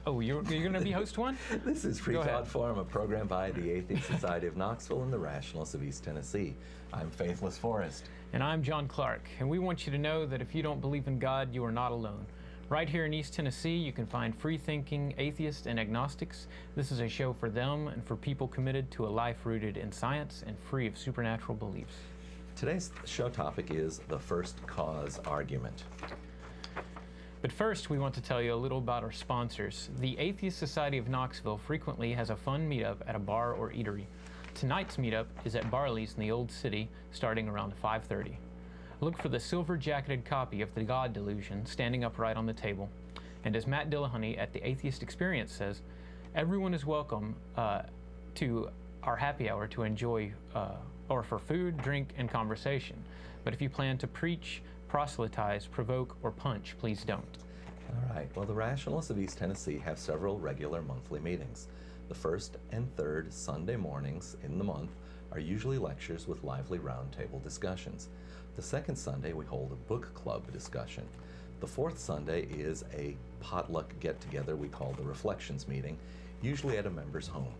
Oh, you're going to be host one? This is Freethought Forum, a program by the Atheist Society of Knoxville and the Rationalists of East Tennessee. I'm Faithless Forrest. And I'm John Clark. And we want you to know that if you don't believe in God, you are not alone. Right here in East Tennessee, you can find free-thinking atheists and agnostics. This is a show for them and for people committed to a life rooted in science and free of supernatural beliefs. Today's show topic is the first cause argument. But first, we want to tell you a little about our sponsors. The Atheist Society of Knoxville frequently has a fun meetup at a bar or eatery. Tonight's meetup is at Barley's in the Old City, starting around 5:30. Look for the silver-jacketed copy of The God Delusion standing upright on the table. And as Matt Dillahunty at the Atheist Experience says, everyone is welcome to our happy hour to enjoy or for food, drink, and conversation. But if you plan to preach, proselytize, provoke, or punch, please don't. All right. Well, the Rationalists of East Tennessee have several regular monthly meetings. The first and third Sunday mornings in the month are usually lectures with lively roundtable discussions. The second Sunday, we hold a book club discussion. The fourth Sunday is a potluck get-together we call the Reflections meeting, usually at a member's home.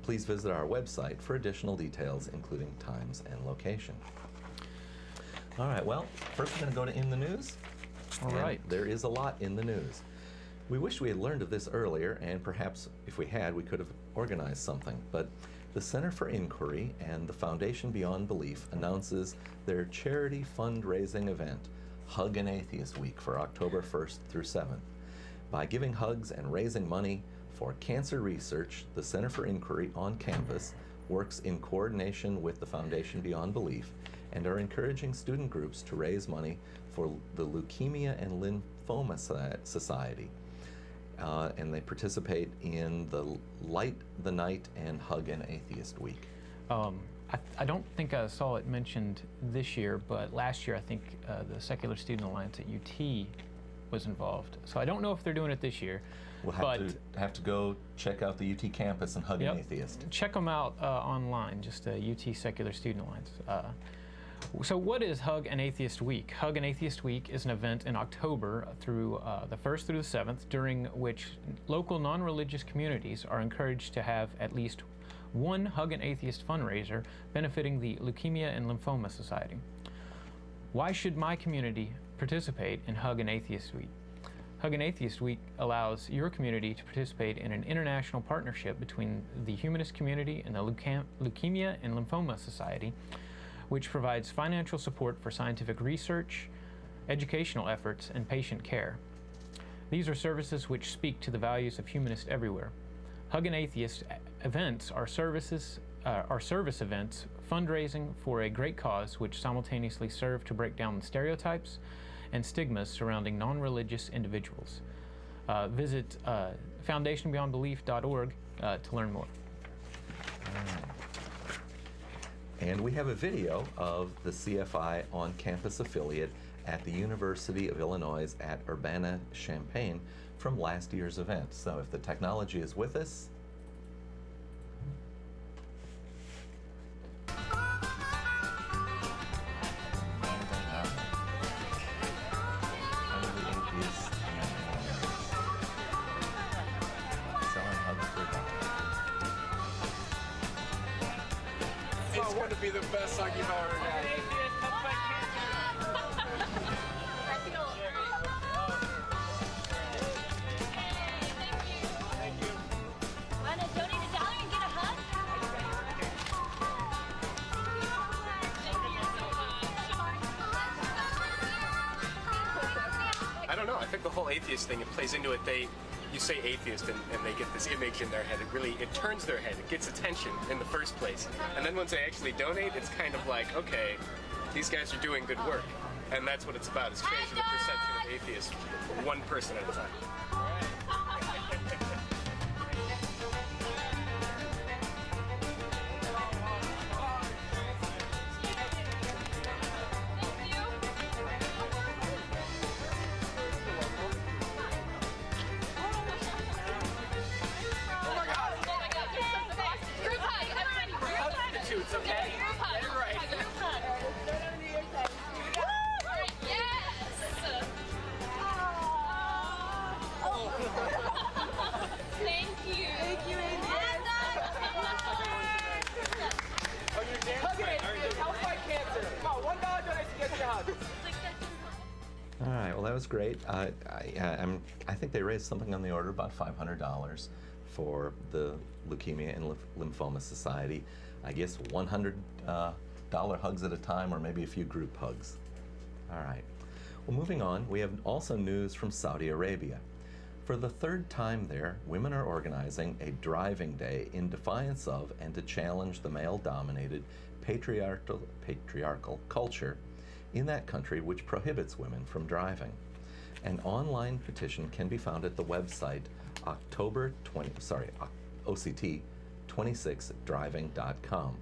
Please visit our website for additional details, including times and location. All right, well, first we're going to go to In the News. All right. There is a lot in the news. We wish we had learned of this earlier, and perhaps if we had, we could have organized something. But the Center for Inquiry and the Foundation Beyond Belief announces their charity fundraising event, Hug an Atheist Week, for October 1st through 7th. By giving hugs and raising money for cancer research, the Center for Inquiry on campus works in coordination with the Foundation Beyond Belief and are encouraging student groups to raise money for the Leukemia and Lymphoma Society. And they participate in the Light the Night and Hug an Atheist Week. I don't think I saw it mentioned this year, but last year I think the Secular Student Alliance at UT was involved. So I don't know if they're doing it this year. We'll have to go check out the UT campus and hug an atheist. Check them out online, just UT Secular Student Alliance. So what is Hug an Atheist Week? Hug an Atheist Week is an event in October through the 1st through the 7th, during which local non-religious communities are encouraged to have at least one Hug an Atheist fundraiser benefiting the Leukemia and Lymphoma Society. Why should my community participate in Hug an Atheist Week? Hug an Atheist Week allows your community to participate in an international partnership between the humanist community and the Leukemia and Lymphoma Society, which provides financial support for scientific research, educational efforts, and patient care. These are services which speak to the values of humanists everywhere. Hug an Atheist events are service events fundraising for a great cause which simultaneously serve to break down the stereotypes and stigmas surrounding non-religious individuals. Visit foundationbeyondbelief.org to learn more. And we have a video of the CFI on-campus affiliate at the University of Illinois at Urbana-Champaign from last year's event. So if the technology is with us, It's going to be the best hug you've ever had. Thank you. Want to donate $1 and get a hug? I don't know. I think the whole atheist thing, it plays into it. You say atheist and they get this image in their head. It turns their head. It gets attention in the first place. And then once they actually donate, it's kind of like, okay, these guys are doing good work. And that's what it's about, is changing the perception of atheists one person at a time. It's okay. Get it right. Yes! great. I think they raised something on the order of about $500 for the Leukemia and Lymphoma Society. I guess $100 hugs at a time, or maybe a few group hugs. All right. Well, moving on, we have also news from Saudi Arabia. For the third time there, women are organizing a driving day in defiance of and to challenge the male-dominated patriarchal culture in that country which prohibits women from driving. An online petition can be found at the website OCT26driving.com.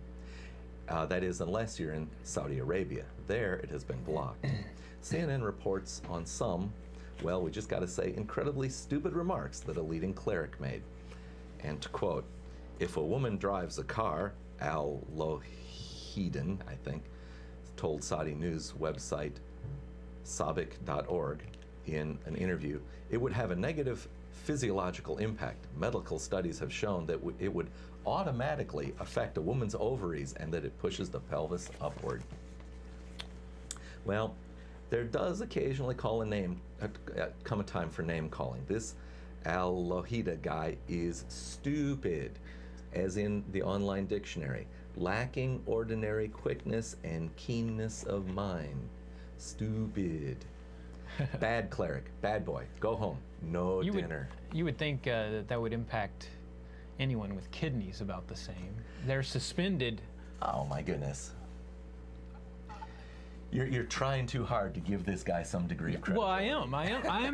That is, unless you're in Saudi Arabia. There, it has been blocked. CNN reports on some, well, we just got to say, incredibly stupid remarks that a leading cleric made. And to quote, "If a woman drives a car," Al Lohiden, I think, told Saudi news website sabic.org in an interview, "it would have a negative physiological impact. Medical studies have shown that it would automatically affect a woman's ovaries and that it pushes the pelvis upward." Well, there does occasionally come a time for name calling. This Al Lohida guy is stupid, as in the online dictionary, lacking ordinary quickness and keenness of mind. Stupid. Bad cleric, bad boy, go home, no dinner. You would think that would impact anyone with kidneys about the same. They're suspended. Oh my goodness. You're trying too hard to give this guy some degree of credit. Well, I am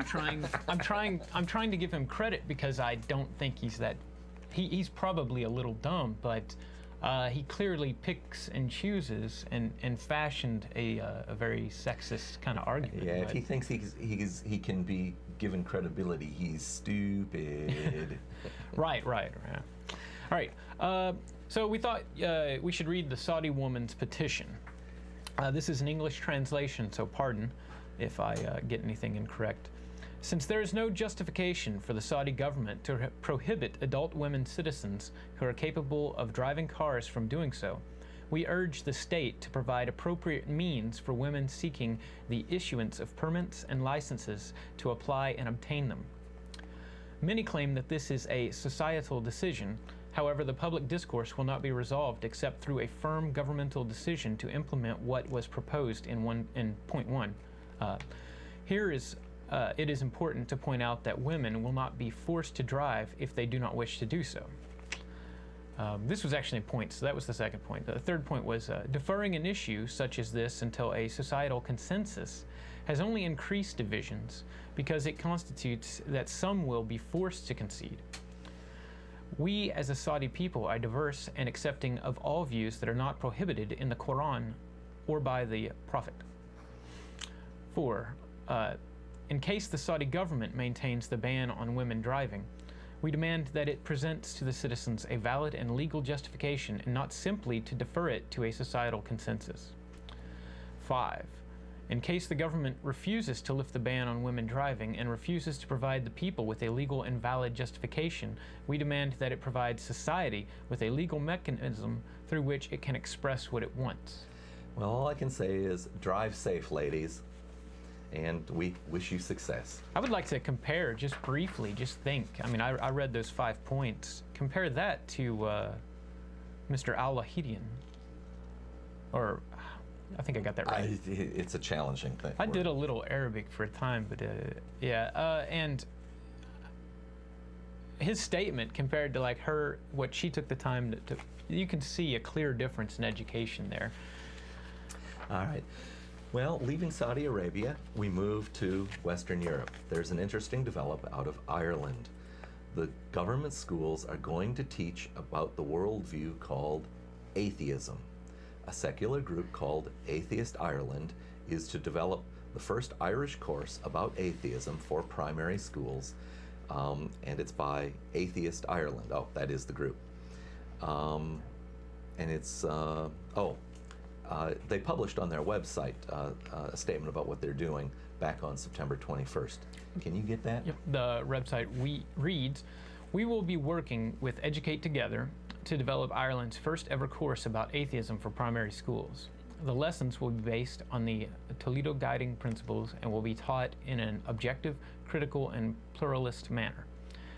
trying. I'm trying to give him credit because I don't think he's that. He's probably a little dumb, but he clearly picks and chooses and fashioned a very sexist kind of argument. Yeah, if he thinks he can be given credibility, he's stupid. Right. All right. So we thought we should read the Saudi woman's petition. This is an English translation, so pardon if I get anything incorrect. Since there is no justification for the Saudi government to prohibit adult women citizens who are capable of driving cars from doing so, we urge the state to provide appropriate means for women seeking the issuance of permits and licenses to apply and obtain them. Many claim that this is a societal decision. However, the public discourse will not be resolved except through a firm governmental decision to implement what was proposed in point 1. It is important to point out that women will not be forced to drive if they do not wish to do so. This was actually a point, so that was the second point. The third point was deferring an issue such as this until a societal consensus has only increased divisions because it constitutes that some will be forced to concede. We, as a Saudi people, are diverse and accepting of all views that are not prohibited in the Quran or by the Prophet. 4. In case the Saudi government maintains the ban on women driving, we demand that it presents to the citizens a valid and legal justification and not simply to defer it to a societal consensus. 5. In case the government refuses to lift the ban on women driving and refuses to provide the people with a legal and valid justification, we demand that it provide society with a legal mechanism through which it can express what it wants. Well, all I can say is drive safe, ladies, and we wish you success. I would like to compare, just briefly, just think. I mean, I read those 5 points. Compare that to Mr. Al-Lahidian, or I think I got that right. It's a challenging thing. I did a little Arabic for a time, but and his statement compared to like what she took the time to you can see a clear difference in education there. All right. Well, leaving Saudi Arabia, we move to Western Europe. There's an interesting development out of Ireland. The government schools are going to teach about the worldview called atheism. A secular group called Atheist Ireland is to develop the first Irish course about atheism for primary schools, and it's by Atheist Ireland. Oh, that is the group. And it's, they published on their website a statement about what they're doing back on September 21st. Can you get that? Yep. The website reads, "We will be working with Educate Together to develop Ireland's first ever course about atheism for primary schools. The lessons will be based on the Toledo guiding principles and will be taught in an objective, critical, and pluralist manner.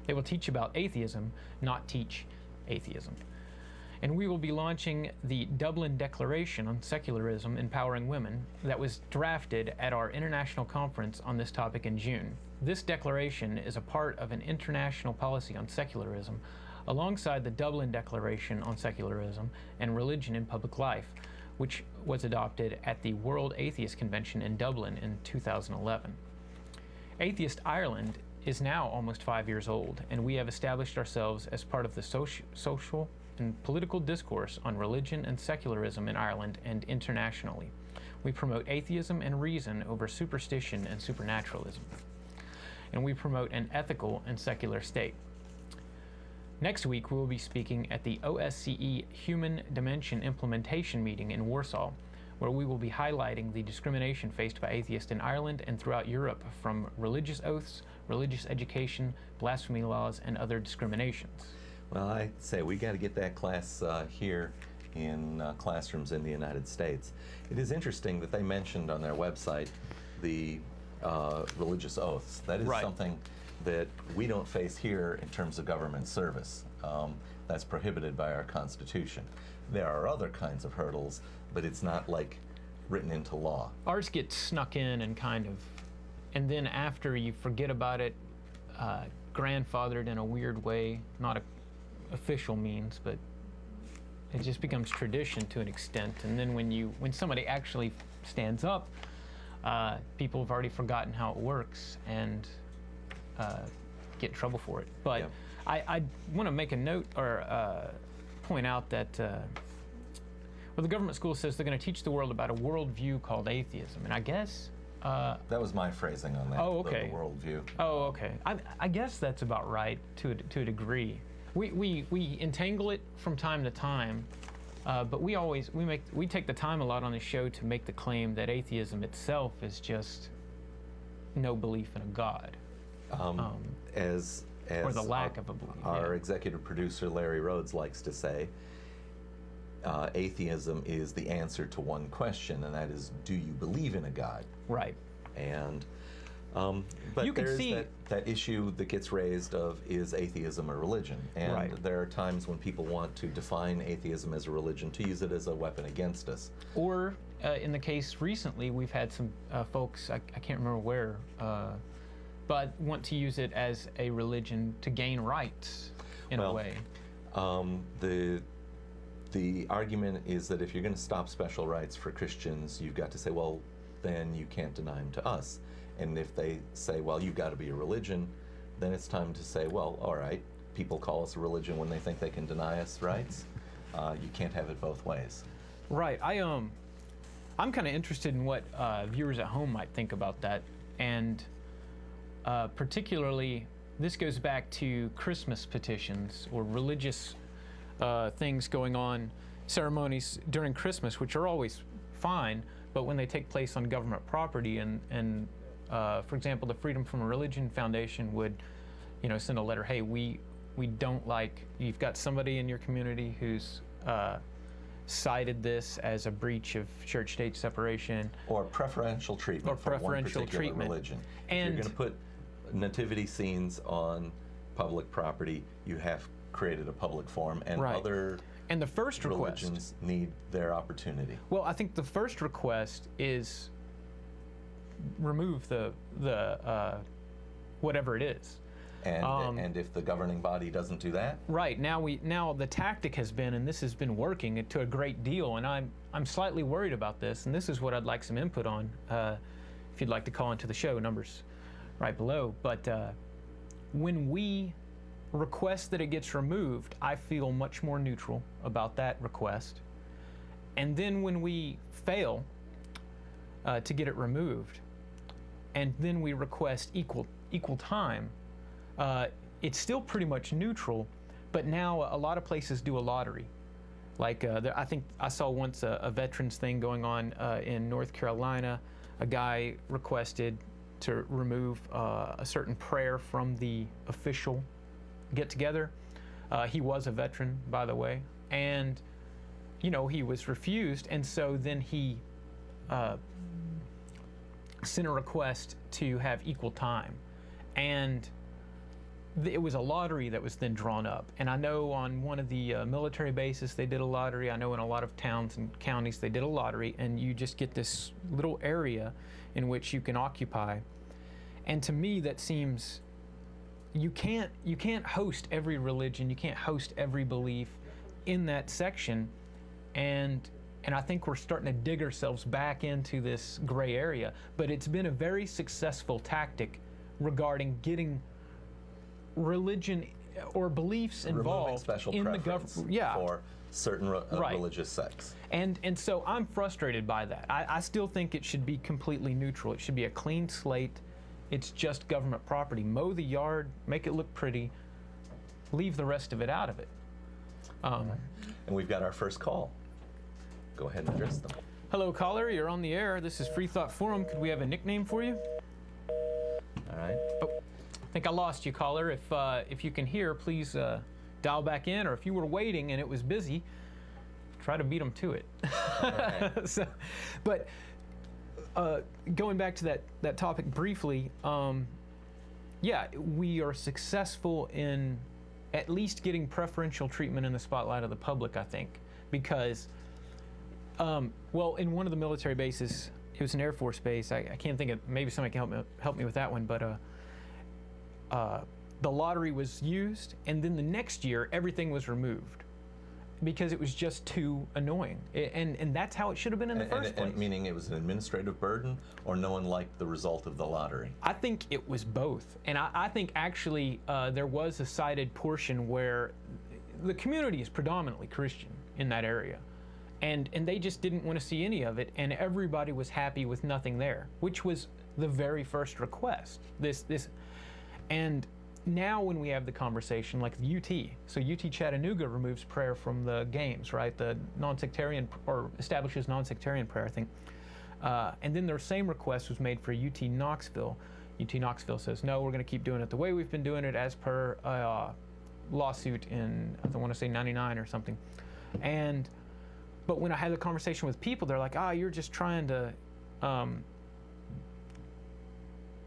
They will teach about atheism, not teach atheism. And we will be launching the Dublin Declaration on Secularism Empowering Women that was drafted at our international conference on this topic in June. This declaration is a part of an international policy on secularism alongside the Dublin Declaration on Secularism and Religion in Public Life, which was adopted at the World Atheist Convention in Dublin in 2011. Atheist Ireland is now almost 5 years old, and we have established ourselves as part of the social and political discourse on religion and secularism in Ireland and internationally. We promote atheism and reason over superstition and supernaturalism. And we promote an ethical and secular state. Next week, we will be speaking at the OSCE Human Dimension Implementation Meeting in Warsaw, where we will be highlighting the discrimination faced by atheists in Ireland and throughout Europe from religious oaths, religious education, blasphemy laws, and other discriminations. Well, I say we got to get that class here in classrooms in the United States. It is interesting that they mentioned on their website the religious oaths. That is Right. something that we don't face here in terms of government service. That's prohibited by our Constitution. There are other kinds of hurdles, but it's not like written into law. Ours gets snuck in and and then after you forget about it, grandfathered in a weird way, not a official means, but it just becomes tradition to an extent. And then when somebody actually stands up, people have already forgotten how it works and get in trouble for it. But Yep. I want to make a note or point out that well, the government school says they're going to teach the world about a worldview called atheism, and I guess That was my phrasing on that. Oh, okay. The worldview. oh, okay. I guess that's about right to a degree. We entangle it from time to time, but we take the time a lot on the show to make the claim that atheism itself is just no belief in a God. As Or the lack of a belief, Our yeah. executive producer Larry Rhodes likes to say, atheism is the answer to one question, and that is, do you believe in a God? Right. And but You can there's see- that issue that gets raised of, is atheism a religion? And Right. there are times when people want to define atheism as a religion, to use it as a weapon against us. Or in the case recently, we've had some folks, I can't remember where, but want to use it as a religion to gain rights in a Well, way. The argument is that if you're going to stop special rights for Christians, you've got to say, well, then you can't deny them to us. And if they say, well, you've got to be a religion, then it's time to say, well, all right, people call us a religion when they think they can deny us rights. You can't have it both ways. Right. I'm kind of interested in what viewers at home might think about that, and particularly, this goes back to Christmas petitions or religious things going on, ceremonies during Christmas, which are always fine, but when they take place on government property, and for example, the Freedom from Religion Foundation would, send a letter, hey, we don't like, you've got somebody in your community who's cited this as a breach of church-state separation. Or preferential treatment Or for one preferential particular treatment. religion. If And- you're going to put nativity scenes on public property, you have created a public forum, and Right. other And the first request, religions need their opportunity. well, I think the first request is remove the whatever it is. And if the governing body doesn't do that, Right, now the tactic has been, and this has been working to a great deal, and I'm slightly worried about this, and this is what I'd like some input on. If you'd like to call into the show, numbers right below. But when we request that it gets removed, I feel much more neutral about that request. And then when we fail to get it removed, and then we request equal time, it's still pretty much neutral, but now a lot of places do a lottery. Like I think I saw once a veterans thing going on in North Carolina. A guy requested to remove a certain prayer from the official get-together. He was a veteran, by the way, and you know, he was refused, and so then he sent a request to have equal time, and it was a lottery that was then drawn up. And I know on one of the military bases they did a lottery. I know in a lot of towns and counties they did a lottery, and you just get this little area in which you can occupy. And to me that seems, you can't host every religion, you can't host every belief in that section, and I think we're starting to dig ourselves back into this gray area. But it's been a very successful tactic regarding getting religion or beliefs involved special in the preference government. for certain Right. religious sects. And so I'm frustrated by that. I still think it should be completely neutral. It should be a clean slate. It's just government property. Mow the yard, make it look pretty, leave the rest of it out of it. And we've got our first call. Go ahead and address them. Hello, caller. You're on the air. This is Freethought Forum. Could we have a nickname for you? All right. Oh, I think I lost you, caller. If you can hear, please dial back in. Or if you were waiting and it was busy, try to beat them to it. Right. So, but going back to that topic briefly, yeah, we are successful in at least getting preferential treatment in the spotlight of the public, I think, because well, in one of the military bases, it was an Air Force base. I can't think of, maybe somebody can help me with that one, but the lottery was used, and then the next year everything was removed because it was just too annoying. And that's how it should have been in the first place. Meaning it was an administrative burden, or no one liked the result of the lottery? I think it was both. And I think actually there was a cited portion where the community is predominantly Christian in that area. And they just didn't want to see any of it, and everybody was happy with nothing there, which was the very first request. And now when we have the conversation, like the UT, so UT Chattanooga removes prayer from the games, right? The non-sectarian, or establishes non-sectarian prayer, I think. And then their same request was made for UT Knoxville. UT Knoxville says, no, we're going to keep doing it the way we've been doing it, as per a lawsuit in, I want to say 99 or something. But when I had the conversation with people, they're like, you're just trying to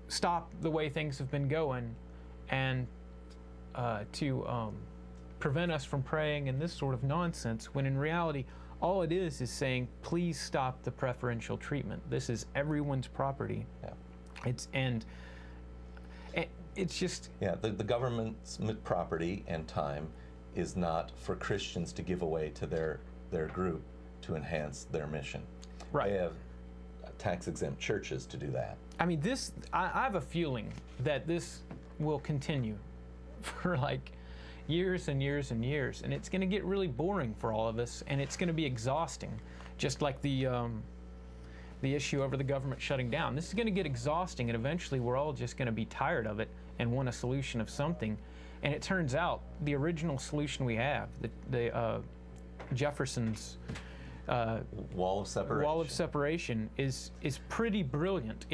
stop the way things have been going, and to prevent us from praying and this sort of nonsense, when in reality, all it is saying, please stop the preferential treatment. This is everyone's property. Yeah. It's just... Yeah, the government's property and time is not for Christians to give away to their group to enhance their mission. Right. They have tax-exempt churches to do that. I mean, I have a feeling that this will continue for like years and years and years, and it's going to get really boring for all of us, and it's going to be exhausting, just like the issue over the government shutting down. This is going to get exhausting, and eventually we're all just going to be tired of it and want a solution of something. And it turns out the original solution we have, the Jefferson's wall of separation. Wall of separation is pretty brilliant.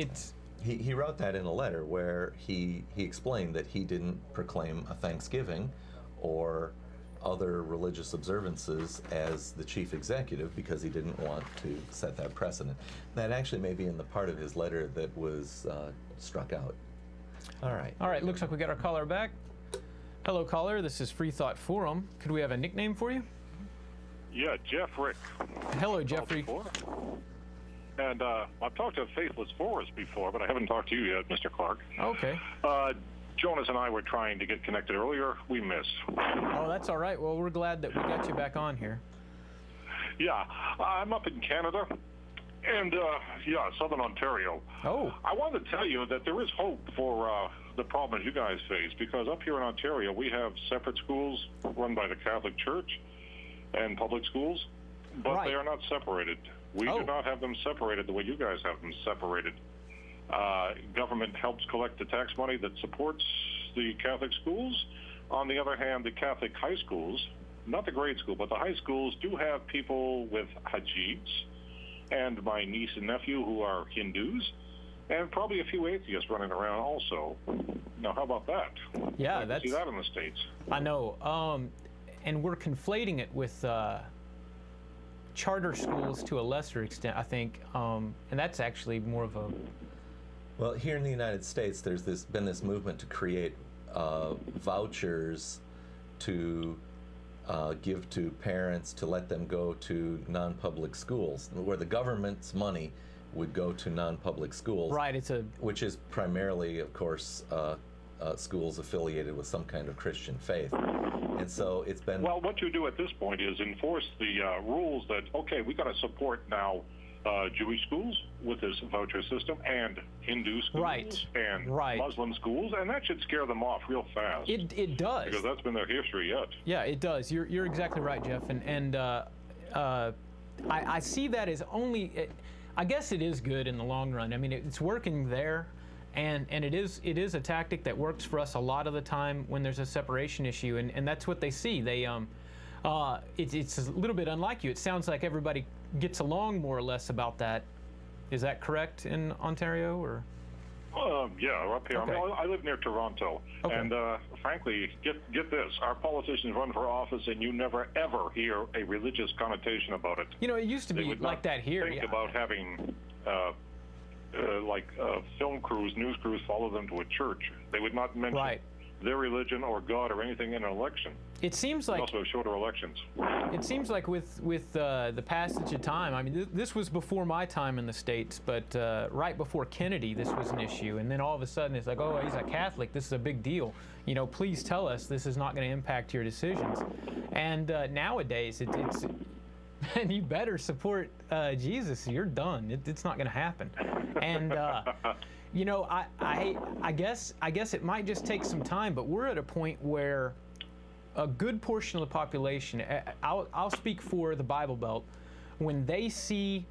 He wrote that in a letter where he explained that he didn't proclaim a Thanksgiving or other religious observances as the chief executive because he didn't want to set that precedent. That actually may be in the part of his letter that was struck out. All right. All right, looks like we got our caller back. Hello, caller. This is Freethought Forum. Could we have a nickname for you? Yeah, Jeff Rick. Hello, Jeffrey. And I've talked to Faithless Forest before, but I haven't talked to you yet, Mr. Clark. Okay. Jonas and I were trying to get connected earlier. We missed. Oh, that's all right. Well, we're glad that we got you back on here. Yeah, I'm up in Canada, and Southern Ontario. Oh. I wanted to tell you that there is hope for the problems you guys face, because up here in Ontario, we have separate schools run by the Catholic Church and public schools, but Right. they are not separated. We do not have them separated the way you guys have them separated. Government helps collect the tax money that supports the Catholic schools. On the other hand, the Catholic high schools, not the grade school, but the high schools do have people with hajibs, and my niece and nephew who are Hindus, and probably a few atheists running around also. Now, how about that? Yeah, I see that in the States. I know. And we're conflating it with charter schools to a lesser extent, I think, and that's actually more of a... Well, here in the United States, there's been this movement to create vouchers to give to parents to let them go to non-public schools, where the government's money would go to non-public schools. Right, which is primarily, of course, schools affiliated with some kind of Christian faith. And so it's been... Well, what you do at this point is enforce the rules that, okay, we got to support now Jewish schools with this voucher system, and Hindu schools, and Muslim schools, and that should scare them off real fast. It does. Because that's been their history yet. Yeah, it does. You're exactly right, Jeff. And I see that as only... I guess it is good in the long run. I mean, it's working there, and it is a tactic that works for us a lot of the time when there's a separation issue, and that's what they see. They it's a little bit unlike you. It sounds like everybody gets along more or less about that. Is that correct in Ontario, or? Yeah, up here. Okay. I mean, I live near Toronto, okay. And frankly, get this: our politicians run for office, and you never ever hear a religious connotation about it. You know, it used to be like that here. Think about having film crews, news crews, follow them to a church. They would not mention their religion or God or anything in an election. It seems like also shorter elections. It seems like with the passage of time. I mean, this was before my time in the States, but right before Kennedy, this was an issue, and then all of a sudden it's like, oh, he's a Catholic. This is a big deal. You know, please tell us this is not going to impact your decisions. And nowadays, it's and you better support Jesus. You're done. It's not going to happen. And you know, I guess it might just take some time, but we're at a point where a good portion of the population, I'll speak for the Bible Belt, when they see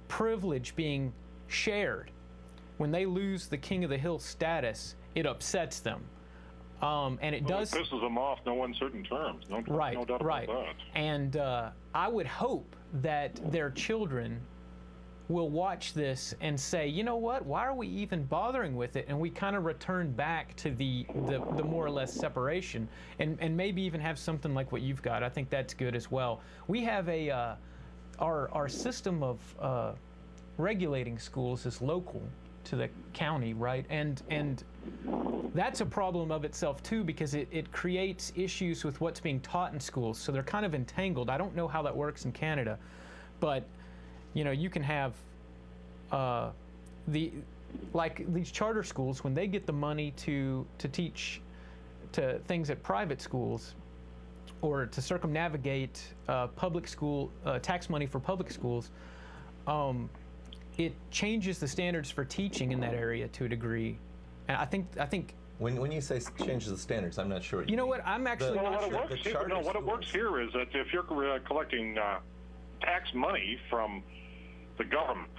privilege being shared, when they lose the king of the hill status, it upsets them. And it does... It pisses them off, no uncertain terms. No doubt about that. And I would hope that their children will watch this and say, you know what, why are we even bothering with it? And we kind of return back to the more or less separation, and maybe even have something like what you've got. I think that's good as well. We have our system of regulating schools is local to the county, right? And that's a problem of itself too, because it creates issues with what's being taught in schools. So they're kind of entangled. I don't know how that works in Canada, but you know, you can have like these charter schools, when they get the money to teach to things at private schools, or to circumnavigate public school tax money for public schools, it changes the standards for teaching in that area to a degree. And I think. When you say changes the standards, I'm not sure. You know what? I'm actually not sure. What it works here is that if you're collecting tax money from the government,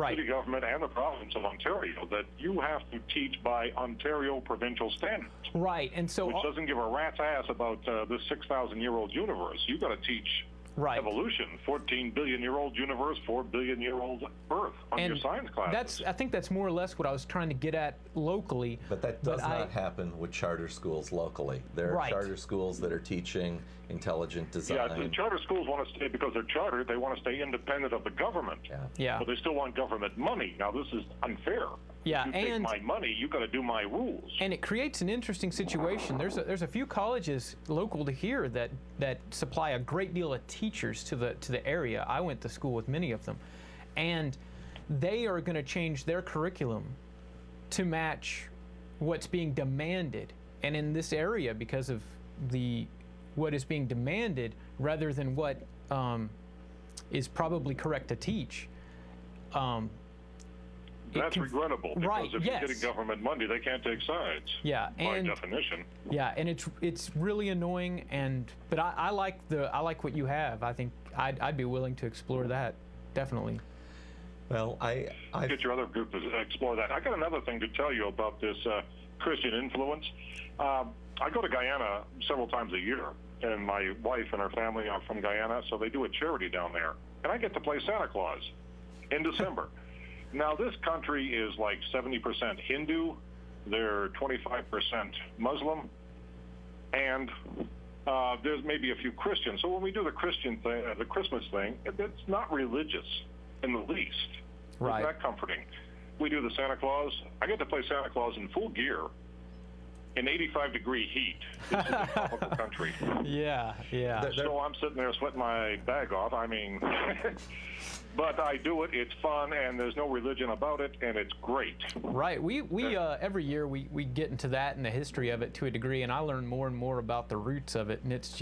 city government, and the province of Ontario, that you have to teach by Ontario provincial standards. Right, and so which doesn't give a rat's ass about this 6,000-year-old universe. You got to teach evolution, 14-billion-year-old universe, 4-billion-year-old Earth on your science classes. I think that's more or less what I was trying to get at locally. But that does not happen with charter schools locally. There are charter schools that are teaching intelligent design. Yeah, the charter schools want to stay, because they're chartered, they want to stay independent of the government. Yeah. But they still want government money. Now, this is unfair. Yeah, if you take my money, you got to do my rules. And it creates an interesting situation. There's a few colleges local to here that supply a great deal of teachers to the area. I went to school with many of them, and they are going to change their curriculum to match what's being demanded. And in this area, because of what is being demanded rather than what is probably correct to teach. That's regrettable, because if you're getting government money, they can't take sides. Yeah, by definition. Yeah, and it's really annoying. But I like what you have. I think I'd be willing to explore that, definitely. Well, I get your other group to explore that. I got another thing to tell you about this Christian influence. I go to Guyana several times a year, and my wife and her family are from Guyana, so they do a charity down there, and I get to play Santa Claus in December. Now, this country is like 70% Hindu, they're 25% Muslim, and there's maybe a few Christians. So when we do the Christian thing, the Christmas thing, it's not religious in the least. Right. Isn't that comforting? We do the Santa Claus. I get to play Santa Claus in full gear in 85-degree heat. This is a tropical country. Yeah. So I'm sitting there sweating my bag off. I mean, but I do it. It's fun, and there's no religion about it, and it's great. Right. We every year we get into that and the history of it to a degree, and I learn more and more about the roots of it, and it's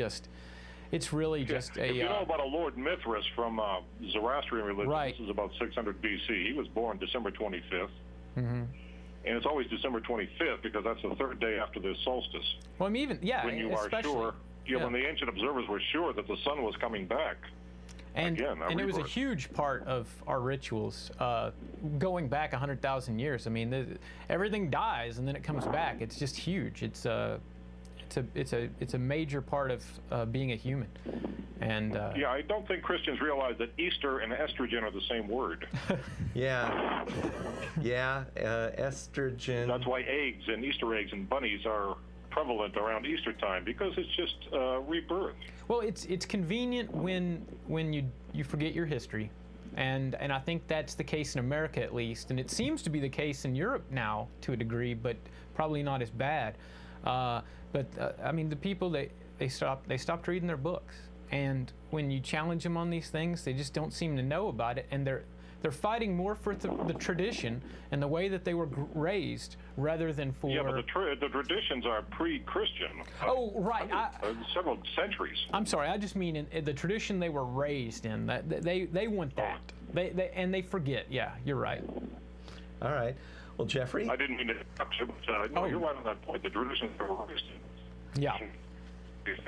really just a... If you know about a Lord Mithras from Zoroastrian religion, right. This is about 600 B.C. He was born December 25th. Mm-hmm. And it's always December 25th because that's the third day after the solstice. Well, I mean, even, yeah, when you are sure, when the ancient observers were sure that the sun was coming back. And, again, and it was a huge part of our rituals, going back 100,000 years. I mean, everything dies and then it comes back. It's just huge. It's a major part of being a human. And yeah, I don't think Christians realize that Easter and estrogen are the same word. Yeah, estrogen. That's why eggs and Easter eggs and bunnies are prevalent around Easter time, because it's just rebirth. Well, it's convenient when you forget your history, and I think that's the case in America at least, and it seems to be the case in Europe now to a degree, but probably not as bad. I mean, the people they stopped reading their books, and when you challenge them on these things, they just don't seem to know about it, and they're fighting more for the tradition and the way that they were raised rather than for... Yeah, but the traditions are pre-Christian. Oh, right. Several centuries. I'm sorry. I just mean in the tradition they were raised in. They want that. And they forget. Yeah, you're right. All right. Well, Jeffrey? I didn't mean to interrupt you, but no, you're right on that point. The traditions they were raised in. Yeah. It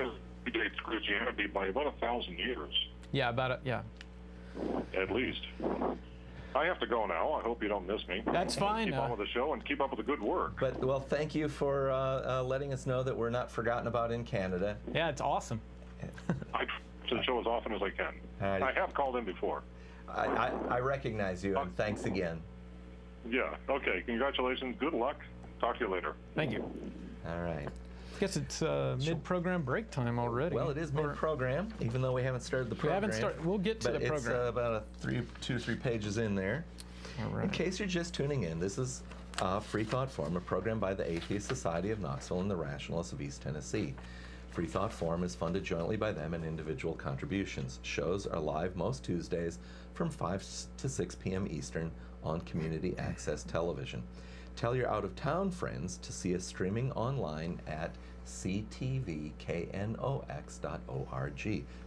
predates Christianity by about 1,000 years. Yeah, about it. Yeah. At least. I have to go now. I hope you don't miss me. That's fine. Keep on with the show and keep up with the good work. But, well, thank you for letting us know that we're not forgotten about in Canada. Yeah, it's awesome. I try to the show as often as I can. I have called in before. I recognize you, and thanks again. Yeah, okay. Congratulations. Good luck. Talk to you later. Thank you. All right. I guess it's mid-program break time already. Well, it is mid-program, even though we haven't started the program. We haven't started. We'll get to the program. It's about 2 or 3 pages in there. All right. In case you're just tuning in, this is Freethought Forum, a program by the Atheist Society of Knoxville and the Rationalists of East Tennessee. Freethought Forum is funded jointly by them and individual contributions. Shows are live most Tuesdays from 5 to 6 p.m. Eastern on community access television. Tell your out-of-town friends to see us streaming online at ctvknox.org.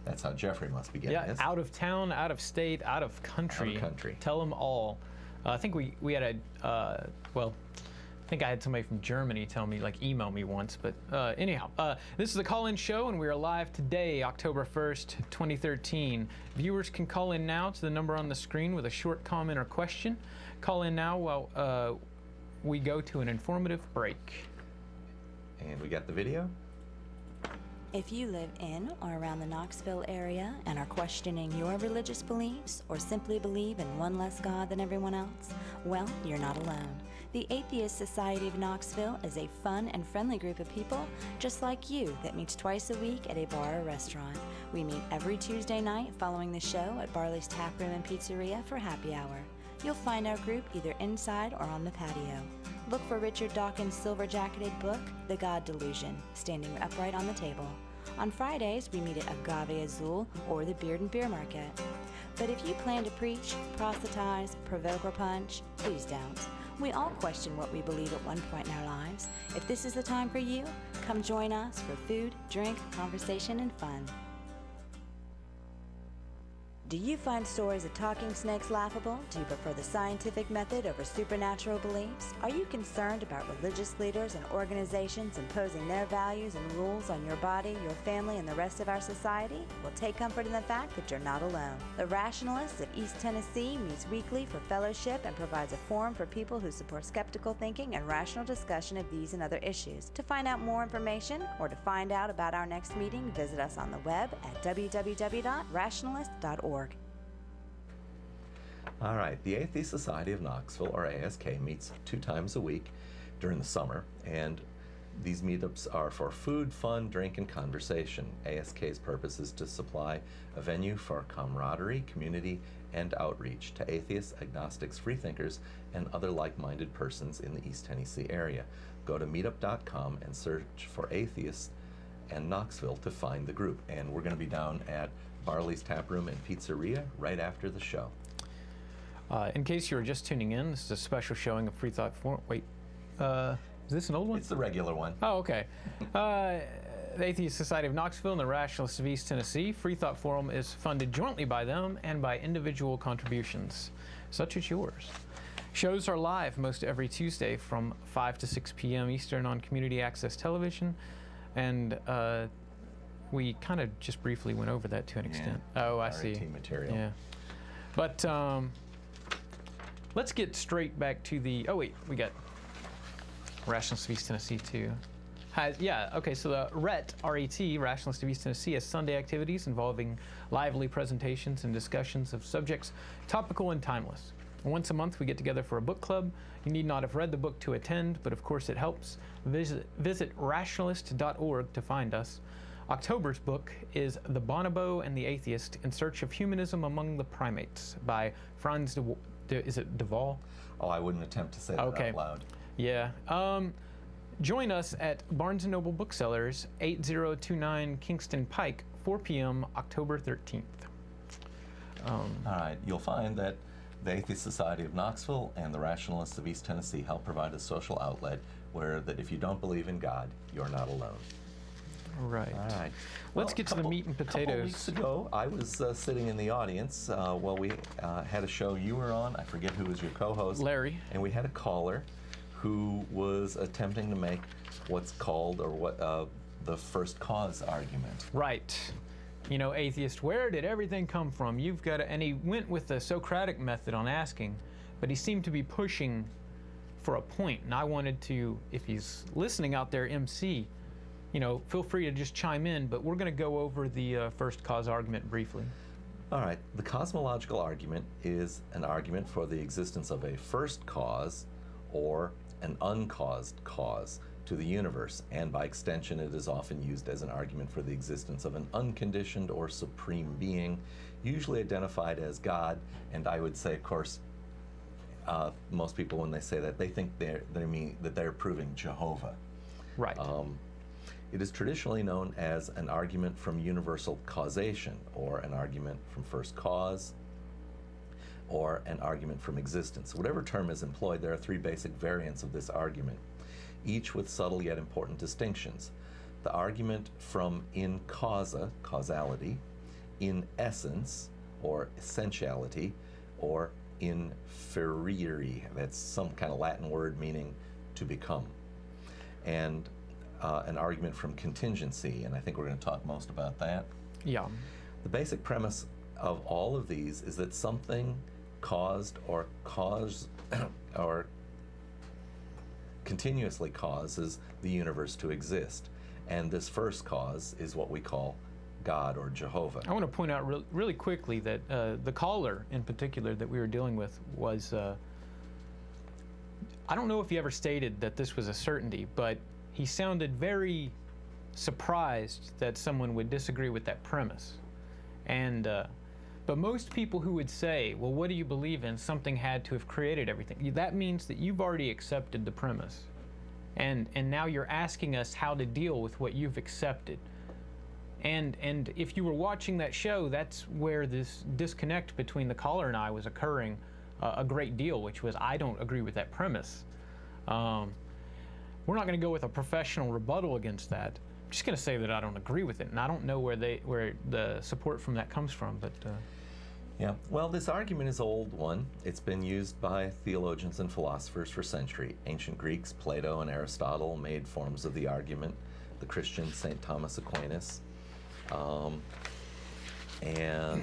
That's how Jeffrey must be getting this. Out of town, out of state, out of country. Out of country. Tell them all. I think we had I think I had somebody from Germany tell me, email me once, but anyhow, this is a call-in show, and we are live today, October 1st, 2013. Viewers can call in now to the number on the screen with a short comment or question. Call in now while we go to an informative break. And we got the video. If you live in or around the Knoxville area and are questioning your religious beliefs or simply believe in one less God than everyone else, well, you're not alone. The Atheist Society of Knoxville is a fun and friendly group of people just like you that meets twice a week at a bar or restaurant. We meet every Tuesday night following the show at Barley's Tap Room and Pizzeria for happy hour. You'll find our group either inside or on the patio. Look for Richard Dawkins' silver-jacketed book, The God Delusion, standing upright on the table. On Fridays, we meet at Agave Azul or the Beard and Beer Market. But if you plan to preach, proselytize, provoke, or punch, please don't. We all question what we believe at one point in our lives. If this is the time for you, come join us for food, drink, conversation, and fun. Do you find stories of talking snakes laughable? Do you prefer the scientific method over supernatural beliefs? Are you concerned about religious leaders and organizations imposing their values and rules on your body, your family, and the rest of our society? Well, take comfort in the fact that you're not alone. The Rationalists of East Tennessee meets weekly for fellowship and provides a forum for people who support skeptical thinking and rational discussion of these and other issues. To find out more information or to find out about our next meeting, visit us on the web at www.rationalist.org. All right, the Atheist Society of Knoxville, or ASK, meets 2 times a week during the summer, and These meetups are for food, fun, drink, and conversation. ASK's purpose is to supply a venue for camaraderie, community, and outreach to atheists, agnostics, freethinkers, and other like-minded persons in the East Tennessee area. Go to meetup.com and search for Atheists and Knoxville to find the group. And we're going to be down at Barley's Tap Room and Pizzeria right after the show. In case you were just tuning in, this is a special showing of Freethought Forum. Wait, is this an old one? It's the regular one. Oh, okay. The Atheist Society of Knoxville and the Rationalists of East Tennessee. Freethought Forum is funded jointly by them and by individual contributions, such as yours. Shows are live most every Tuesday from 5 to 6 p.m. Eastern on Community Access Television, and we kind of just briefly went over that to an extent. Oh, I see. RAT material. Yeah. But let's get straight back to the... Oh, wait, we got Rationalists of East Tennessee, too. Yeah, okay, so the RET, R-E-T, Rationalists of East Tennessee, has Sunday activities involving lively presentations and discussions of subjects topical and timeless. Once a month, we get together for a book club. You need not have read the book to attend, but of course it helps. Visit rationalist.org to find us. October's book is The Bonobo and the Atheist in Search of Humanism Among the Primates by Franz is it Duvall? Oh, I wouldn't attempt to say that out loud. Yeah. Join us at Barnes & Noble Booksellers, 8029 Kingston Pike, 4 p.m. October 13th. All right. You'll find that the Atheist Society of Knoxville and the Rationalists of East Tennessee help provide a social outlet where that if you don't believe in God, you're not alone. Right. All right. Let's get to the meat and potatoes. A couple weeks ago, I was sitting in the audience while we had a show you were on. I forget who was your co-host. Larry. And we had a caller who was attempting to make what's called, or what, the first cause argument. Right. You know, atheist, where did everything come from? You've got to, and he went with the Socratic method on asking, but he seemed to be pushing for a point. And I wanted to, if he's listening out there, MC, you know, feel free to just chime in, but we're going to go over the first cause argument briefly. All right. The cosmological argument is an argument for the existence of a first cause or an uncaused cause to the universe, and by extension it is often used as an argument for the existence of an unconditioned or supreme being, usually identified as God. And I would say, of course, most people when they say that, they think they mean that they're proving Jehovah. Right. It is traditionally known as an argument from universal causation, or an argument from first cause, or an argument from existence. Whatever term is employed, there are three basic variants of this argument, each with subtle yet important distinctions. The argument from in causa, causality, in essence, or essentiality, or in ferere, that's some kind of Latin word meaning to become. And an argument from contingency, and I think we're going to talk most about that. Yeah. The basic premise of all of these is that something caused or or continuously causes the universe to exist, and this first cause is what we call God or Jehovah. I want to point out really quickly that the caller in particular that we were dealing with was, I don't know if he ever stated that this was a certainty, but he sounded very surprised that someone would disagree with that premise. And but most people who would say, well, what do you believe in? Something had to have created everything. That means that you've already accepted the premise. And now you're asking us how to deal with what you've accepted. And if you were watching that show, that's where this disconnect between the caller and I was occurring a great deal, which was, I don't agree with that premise. We're not going to go with a professional rebuttal against that. I'm just going to say that I don't agree with it, and I don't know where the support from that comes from. But yeah, well, this argument is an old one. It's been used by theologians and philosophers for centuries. Ancient Greeks, Plato and Aristotle made forms of the argument. The Christian St. Thomas Aquinas, and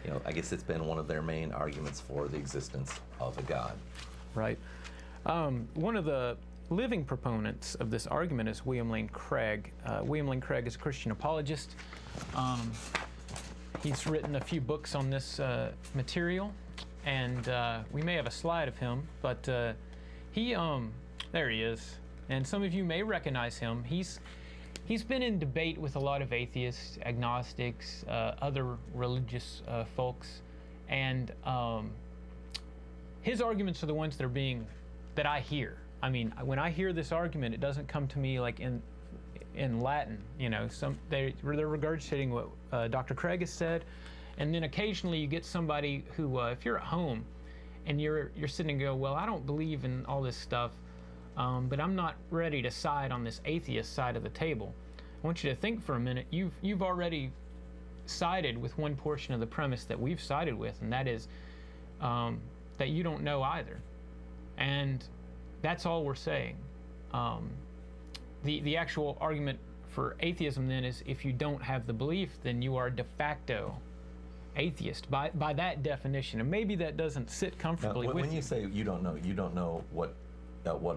you know, I guess it's been one of their main arguments for the existence of a God. Right. One of the living proponents of this argument is William Lane Craig. William Lane Craig is a Christian apologist. He's written a few books on this material, and we may have a slide of him, but he, there he is. and some of you may recognize him. He's been in debate with a lot of atheists, agnostics, other religious folks, and his arguments are the ones that I hear. I mean, when I hear this argument, it doesn't come to me like in Latin. You know, they're regurgitating what Dr. Craig has said, and then occasionally you get somebody who, if you're at home and you're sitting and go, well, I don't believe in all this stuff, but I'm not ready to side on this atheist side of the table. I want you to think for a minute. You've already sided with one portion of the premise that we've sided with, and that is that you don't know either. And that's all we're saying. The actual argument for atheism then is, if you don't have the belief, then you are de facto atheist by that definition. And maybe that doesn't sit comfortably with you. When you say you don't know what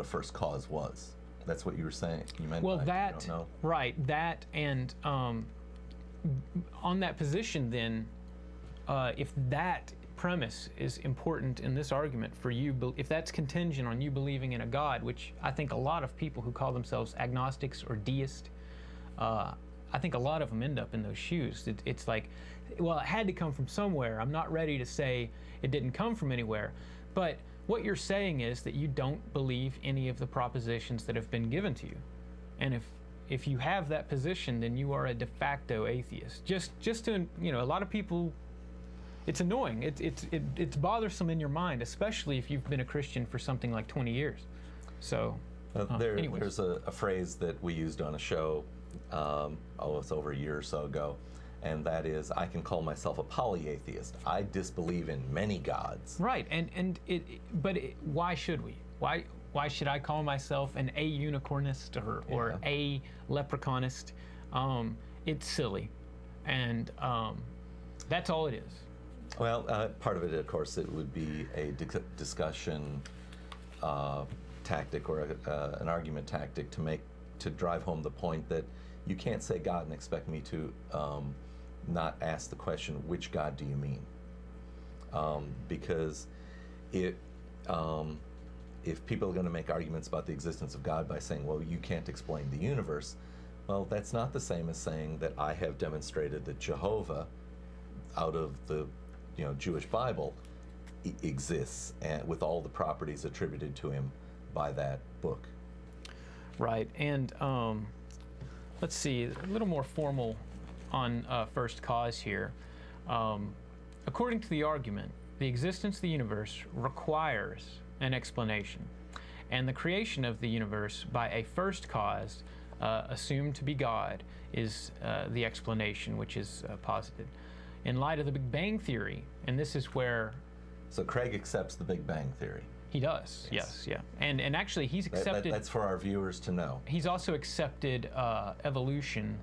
a first cause was. That's what you were saying. You meant well, by that, you don't know? Right, that, and on that position then, if that premise is important in this argument for you, if that's contingent on you believing in a God, which I think a lot of people who call themselves agnostics or deist, I think a lot of them end up in those shoes. It's like, well, it had to come from somewhere. I'm not ready to say it didn't come from anywhere, but what you're saying is that you don't believe any of the propositions that have been given to you. And if you have that position, then you are a de facto atheist. Just to, you know, a lot of people, it's annoying. It's bothersome in your mind, especially if you've been a Christian for something like 20 years. So, there's a phrase that we used on a show, it's over a year or so ago, and that is, I can call myself a polyatheist. I disbelieve in many gods. Right, but why should we? Why should I call myself an a-unicornist or a leprechaunist? It's silly, and that's all it is. Well, part of it, of course, it would be a discussion tactic or an argument tactic to drive home the point that you can't say God and expect me to not ask the question, which God do you mean? Because if people are going to make arguments about the existence of God by saying, well, you can't explain the universe, well, that's not the same as saying that I have demonstrated that Jehovah, out of the Jewish Bible, exists, and with all the properties attributed to him by that book. Right, and let's see, a little more formal on first cause here. According to the argument, the existence of the universe requires an explanation, and the creation of the universe by a first cause, assumed to be God, is the explanation which is posited. In light of the Big Bang Theory, and this is where... So Craig accepts the Big Bang Theory. He does, yes, yeah. And actually he's accepted... That's for our viewers to know. He's also accepted evolution,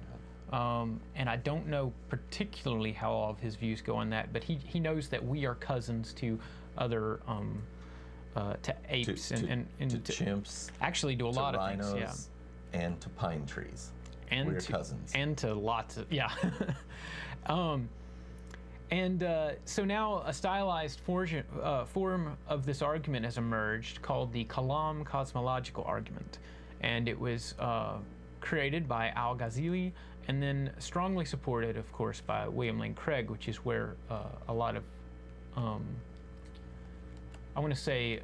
and I don't know particularly how all of his views go on that, but he knows that we are cousins to other, to apes and to chimps. Actually to a lot of rhinos, things, yeah. And to pine trees. And we're cousins. And to lots of, yeah. So now a stylized form of this argument has emerged called the Kalam cosmological argument. And it was created by Al-Ghazali and then strongly supported, of course, by William Lane Craig, which is where a lot of, I want to say,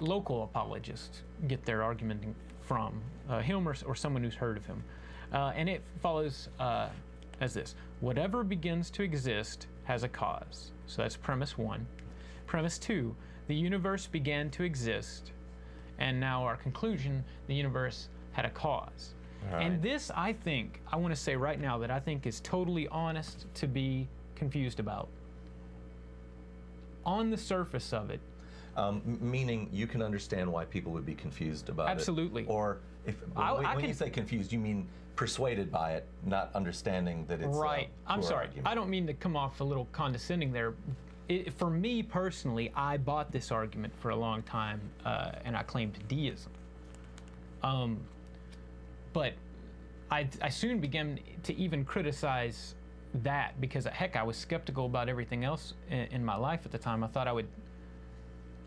local apologists get their argumenting from, him or someone who's heard of him. And it follows as this: whatever begins to exist has a cause. So that's premise one. Premise two, the universe began to exist, and now our conclusion, the universe had a cause. Right. And this, I think, I want to say right now that I think is totally honest to be confused about. On the surface of it. Meaning you can understand why people would be confused about Absolutely. it. Or when you say confused, you mean persuaded by it, not understanding that it's right. I'm sorry. Argument. I don't mean to come off a little condescending there. For me personally, I bought this argument for a long time, and I claimed deism. But I soon began to even criticize that because, heck, I was skeptical about everything else in my life at the time. I thought I would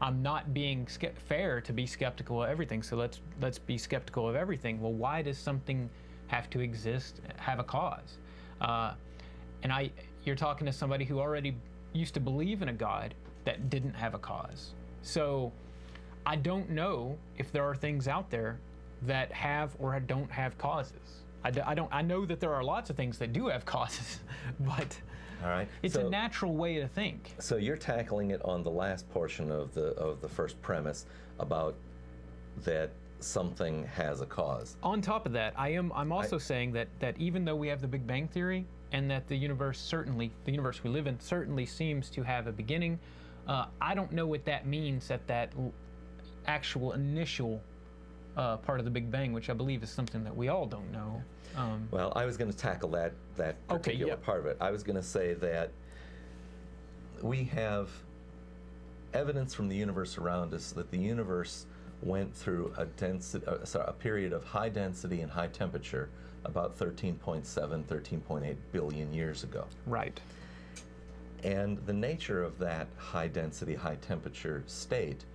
I'm not being fair to be skeptical of everything. So let's be skeptical of everything. Well, why does something have to exist, have a cause? And you're talking to somebody who already used to believe in a God that didn't have a cause. So I don't know if there are things out there that have or don't have causes. I know that there are lots of things that do have causes, but all right. It's a natural way to think. So you're tackling it on the last portion of the first premise about that something has a cause. On top of that, I'm also saying that even though we have the Big Bang Theory and that the universe we live in certainly seems to have a beginning, I don't know what that means at that actual initial part of the Big Bang, which I believe is something that we all don't know. Well, I was going to tackle that particular part of it. I was going to say that we have evidence from the universe around us that the universe went through a period of high density and high temperature about 13.7, 13.8 billion years ago. Right. And the nature of that high density, high temperature state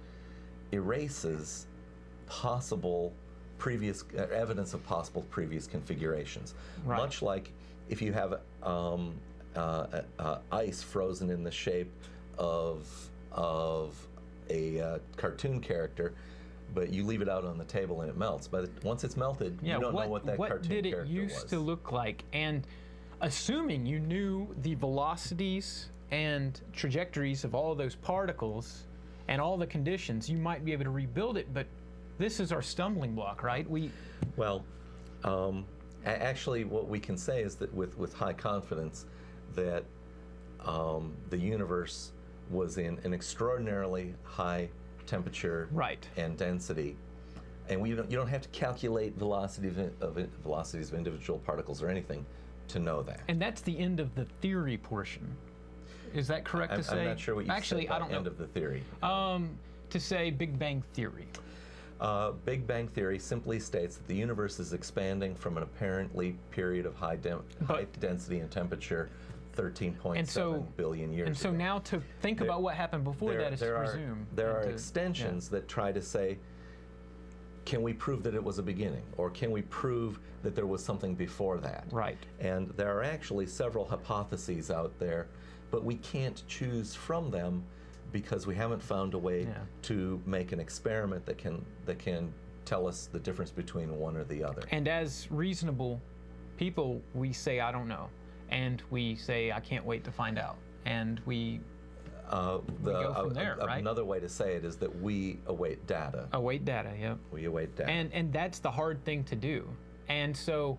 erases possible previous evidence of possible previous configurations. Right. Much like if you have ice frozen in the shape of a cartoon character, but you leave it out on the table and it melts. But once it's melted, you don't know what that cartoon character was. What did it used to look like? And assuming you knew the velocities and trajectories of all of those particles and all the conditions, you might be able to rebuild it, but this is our stumbling block, right? Actually, what we can say is that with high confidence that the universe was in an extraordinarily high temperature and density, and you don't have to calculate velocities of individual particles or anything to know that. And that's the end of the theory portion. Is that correct to say? I'm not sure what you said about end of the theory. To say Big Bang Theory. Big Bang Theory simply states that the universe is expanding from an apparently period of high density and temperature 13.7 billion years ago. And so now to think about what happened before that is to presume. There are extensions that try to say, can we prove that it was a beginning? Or can we prove that there was something before that? Right. And there are actually several hypotheses out there, but we can't choose from them because we haven't found a way to make an experiment that can tell us the difference between one or the other. And as reasonable people, we say, I don't know. And we say, I can't wait to find out. And we go from there, right? Another way to say it is that we await data. Await data, yep. We await data. And that's the hard thing to do. And so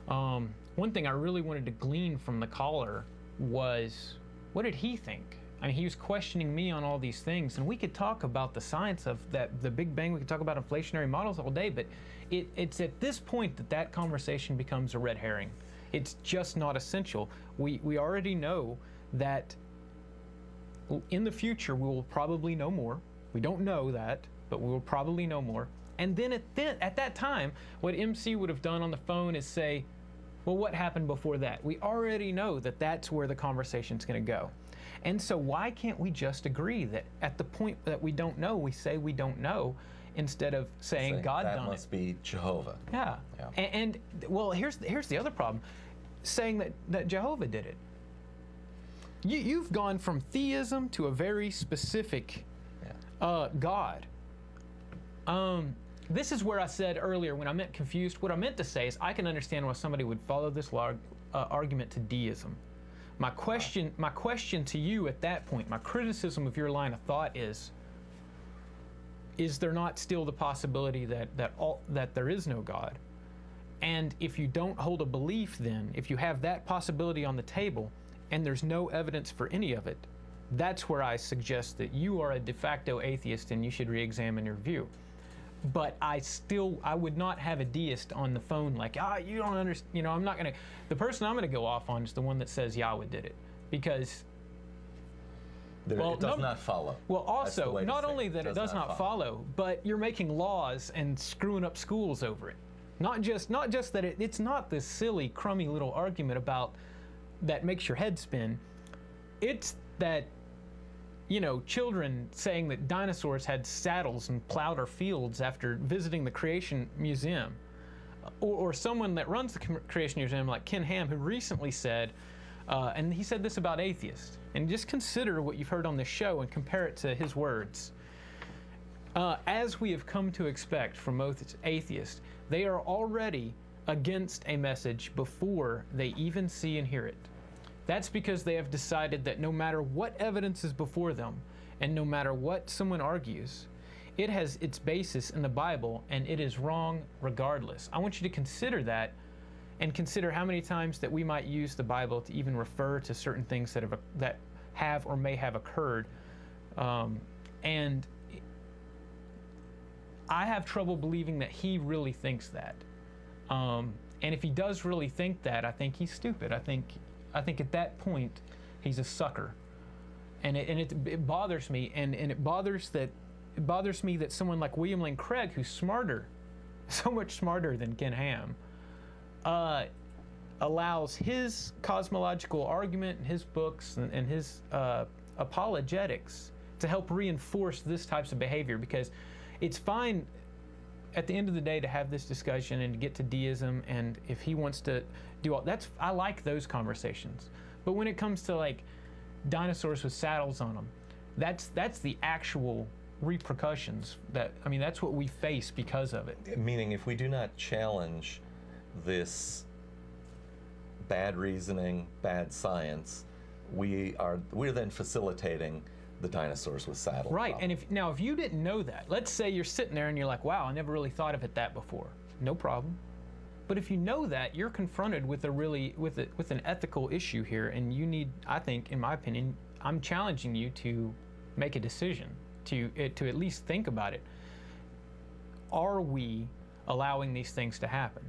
one thing I really wanted to glean from the caller was, what did he think? I mean, he was questioning me on all these things, and we could talk about the science of the Big Bang, we could talk about inflationary models all day, but it's at this point that conversation becomes a red herring. It's just not essential. We already know that in the future we will probably know more. We don't know that, but we will probably know more. And then at that time, what MC would have done on the phone is say, well, what happened before that? We already know that that's where the conversation's going to go. And so why can't we just agree that at the point that we don't know, we say we don't know, instead of saying God done it? That must be Jehovah. Yeah. And well, here's the other problem. Saying that Jehovah did it. You've gone from theism to a very specific God. This is where I said earlier when I meant confused, what I meant to say is I can understand why somebody would follow this argument to deism. My question to you at that point, my criticism of your line of thought is there not still the possibility that there is no God? And if you don't hold a belief, then if you have that possibility on the table and there's no evidence for any of it, that's where I suggest that you are a de facto atheist and you should re-examine your view. But I would not have a deist on the phone like, you don't understand, I'm not going to, the person I'm going to go off on is the one that says Yahweh did it. Because, it does not follow. Well, also, not only that it does not follow, but you're making laws and screwing up schools over it. Not just that it's not this silly, crummy little argument about that makes your head spin. It's that you know, children saying that dinosaurs had saddles and plowed our fields after visiting the Creation Museum. Or someone that runs the Creation Museum, like Ken Ham, who recently said, and he said this about atheists, and just consider what you've heard on this show and compare it to his words. As we have come to expect from most atheists, they are already against a message before they even see and hear it. That's because they have decided that no matter what evidence is before them, and no matter what someone argues, it has its basis in the Bible, and it is wrong regardless. I want you to consider that, and consider how many times that we might use the Bible to even refer to certain things that have or may have occurred. And I have trouble believing that he really thinks that. And if he does really think that, I think he's stupid. I think at that point he's a sucker, and it bothers me, and it bothers me that someone like William Lane Craig, who's smarter, so much smarter than Ken Ham, allows his cosmological argument and his books and his apologetics to help reinforce this types of behavior, because it's fine at the end of the day to have this discussion and to get to deism, and if he wants to do all that's, I like those conversations. But when it comes to like dinosaurs with saddles on them, that's the actual repercussions that's what we face because of it. Meaning, if we do not challenge this bad reasoning, bad science, we're then facilitating the dinosaurs with saddles. Right, problem. and if you didn't know that, let's say you're sitting there and you're like, wow, I never really thought of it that before. No problem. But if you know that, you're confronted with with an ethical issue here, and you need, I think, in my opinion, I'm challenging you to make a decision, to at least think about it. Are we allowing these things to happen?